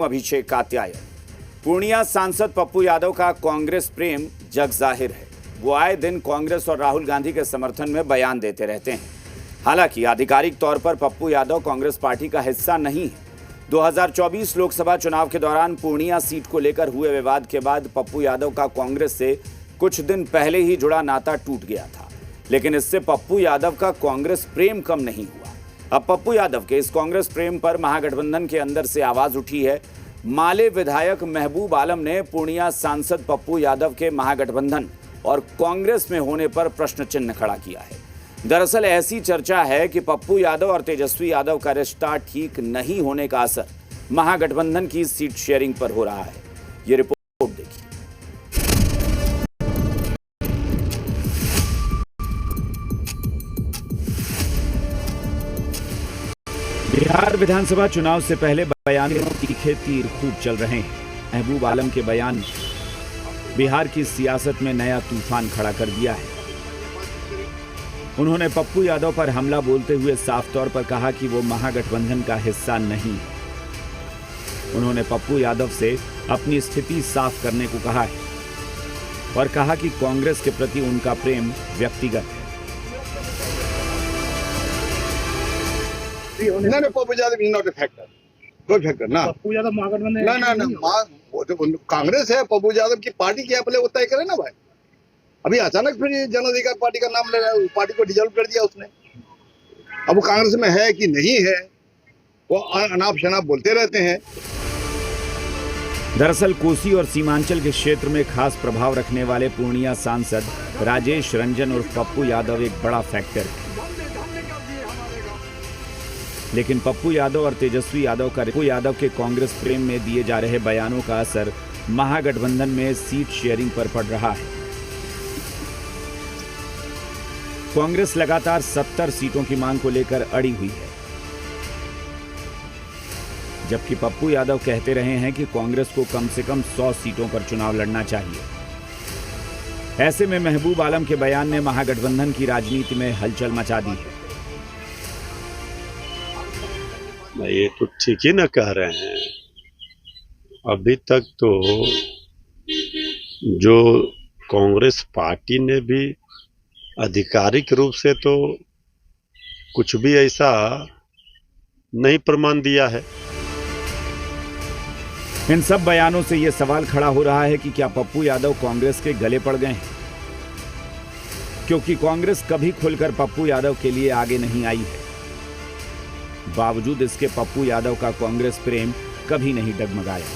अभिषेक कात्यायन। पूर्णिया सांसद पप्पू यादव का कांग्रेस प्रेम जग जाहिर है। वो आए दिन कांग्रेस और राहुल गांधी के समर्थन में बयान देते रहते हैं। हालांकि आधिकारिक तौर पर पप्पू यादव कांग्रेस पार्टी का हिस्सा नहीं है। 2024 लोकसभा चुनाव के दौरान पूर्णिया सीट को लेकर हुए विवाद के बाद पप्पू यादव का कांग्रेस से कुछ दिन पहले ही जुड़ा नाता टूट गया था, लेकिन इससे पप्पू यादव का कांग्रेस प्रेम कम नहीं हुआ। अब पप्पू यादव के इस कांग्रेस प्रेम पर महागठबंधन के अंदर से आवाज उठी है। माले विधायक महबूब आलम ने पूर्णिया सांसद पप्पू यादव के महागठबंधन और कांग्रेस में होने पर प्रश्न चिन्ह खड़ा किया है। दरअसल ऐसी चर्चा है कि पप्पू यादव और तेजस्वी यादव का रिश्ता ठीक नहीं होने का असर महागठबंधन की सीट शेयरिंग पर हो रहा है। ये रिपोर्ट देखिए। बिहार विधानसभा चुनाव से पहले बयानों तीखे तीर खूब चल रहे हैं। महबूब आलम के बयान बिहार की सियासत में नया तूफान खड़ा कर दिया है। उन्होंने पप्पू यादव पर हमला बोलते हुए साफ तौर पर कहा कि वो महागठबंधन का हिस्सा नहीं है। उन्होंने पप्पू यादव से अपनी स्थिति साफ करने को कहा है और कहा कि कांग्रेस के प्रति उनका प्रेम व्यक्तिगत है। No, Pappu Yadav is not a factor, कोई फैक्टर ना। पप्पू यादव महागठबंधन ना वो तो कांग्रेस है, पप्पू यादव की पार्टी क्या पहले वो तय करे ना भाई। अभी अचानक फिर जन अधिकार पार्टी का नाम ले रहा है, पार्टी को डिसॉल्व कर दिया उसने। अब वो कांग्रेस में है कि नहीं है, वो अनाप शनाप बोलते रहते हैं। दरअसल कोसी और सीमांचल के क्षेत्र में खास प्रभाव रखने वाले पूर्णिया सांसद राजेश रंजन उर्फ पप्पू यादव एक बड़ा फैक्टर है। लेकिन पप्पू यादव और तेजस्वी यादव के कांग्रेस प्रेम में दिए जा रहे बयानों का असर महागठबंधन में सीट शेयरिंग पर पड़ रहा है। कांग्रेस लगातार 70 सीटों की मांग को लेकर अड़ी हुई है, जबकि पप्पू यादव कहते रहे हैं कि कांग्रेस को कम से कम 100 सीटों पर चुनाव लड़ना चाहिए। ऐसे में महबूब आलम के बयान ने महागठबंधन की राजनीति में हलचल मचा दी है। ये तो ठीक ही ना कह रहे हैं। अभी तक तो जो कांग्रेस पार्टी ने भी आधिकारिक रूप से तो कुछ भी ऐसा नहीं प्रमाण दिया है। इन सब बयानों से यह सवाल खड़ा हो रहा है कि क्या पप्पू यादव कांग्रेस के गले पड़ गए हैं, क्योंकि कांग्रेस कभी खुलकर पप्पू यादव के लिए आगे नहीं आई है। बावजूद इसके पप्पू यादव का कांग्रेस प्रेम कभी नहीं डगमगाया।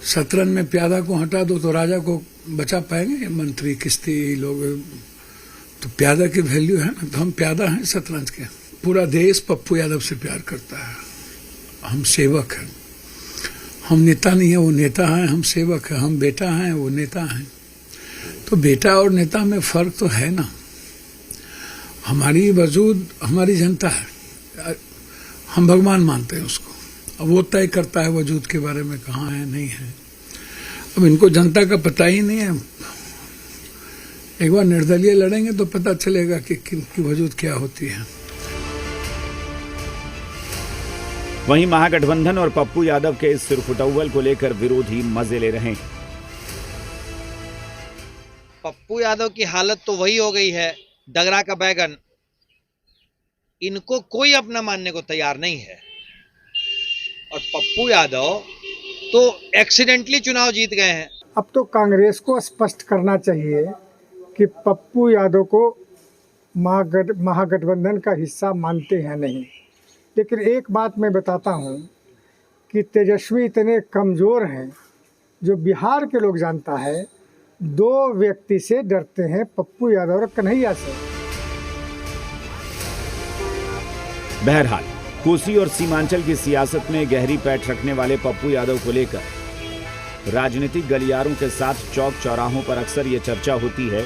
शतरंज में प्यादा को हटा दो तो राजा को बचा पाएंगे मंत्री किस्ती लोग। तो प्यादा की वैल्यू है ना, तो हम प्यादा हैं शतरंज के। पूरा देश पप्पू यादव से प्यार करता है। हम सेवक हैं, हम नेता नहीं है, वो नेता है। हम सेवक है, हम बेटा हैं, वो नेता हैं। तो बेटा और नेता में फर्क तो है ना। हमारी वजूद हमारी जनता है, हम भगवान मानते हैं उसको। अब वो तय करता है वजूद के बारे में, कहाँ है नहीं है। अब इनको जनता का पता ही नहीं है। एक बार निर्दलीय लड़ेंगे तो पता चलेगा कि किनकी वजूद क्या होती है। वहीं महागठबंधन और पप्पू यादव के इस सिरफुटौल को लेकर विरोधी मजे ले रहे हैं। पप्पू यादव की हालत तो वही हो गई है, डगरा का बैगन। इनको कोई अपना मानने को तैयार नहीं है। और पप्पू यादव तो एक्सीडेंटली चुनाव जीत गए हैं। अब तो कांग्रेस को स्पष्ट करना चाहिए कि पप्पू यादव को महागठबंधन का हिस्सा मानते हैं नहीं। लेकिन एक बात मैं बताता हूं कि तेजस्वी इतने कमज़ोर हैं, जो बिहार के लोग जानता है, 2 व्यक्ति से डरते हैं, पप्पू यादव और कन्हैया से। बहरहाल कोसी और सीमांचल की सियासत में गहरी पैठ रखने वाले पप्पू यादव को लेकर राजनीतिक गलियारों के साथ चौक चौराहों पर अक्सर ये चर्चा होती है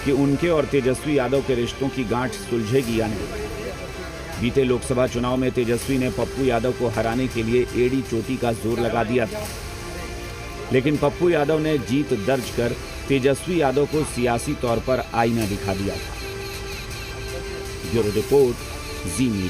कि उनके और तेजस्वी यादव के रिश्तों की गांठ सुलझेगी या नहीं। बीते लोकसभा चुनाव में तेजस्वी ने पप्पू यादव को हराने के लिए एड़ी चोटी का जोर लगा दिया था, लेकिन पप्पू यादव ने जीत दर्ज कर तेजस्वी यादव को सियासी तौर पर आईना दिखा दिया था। ब्यूरो रिपोर्ट, जी मीडिया।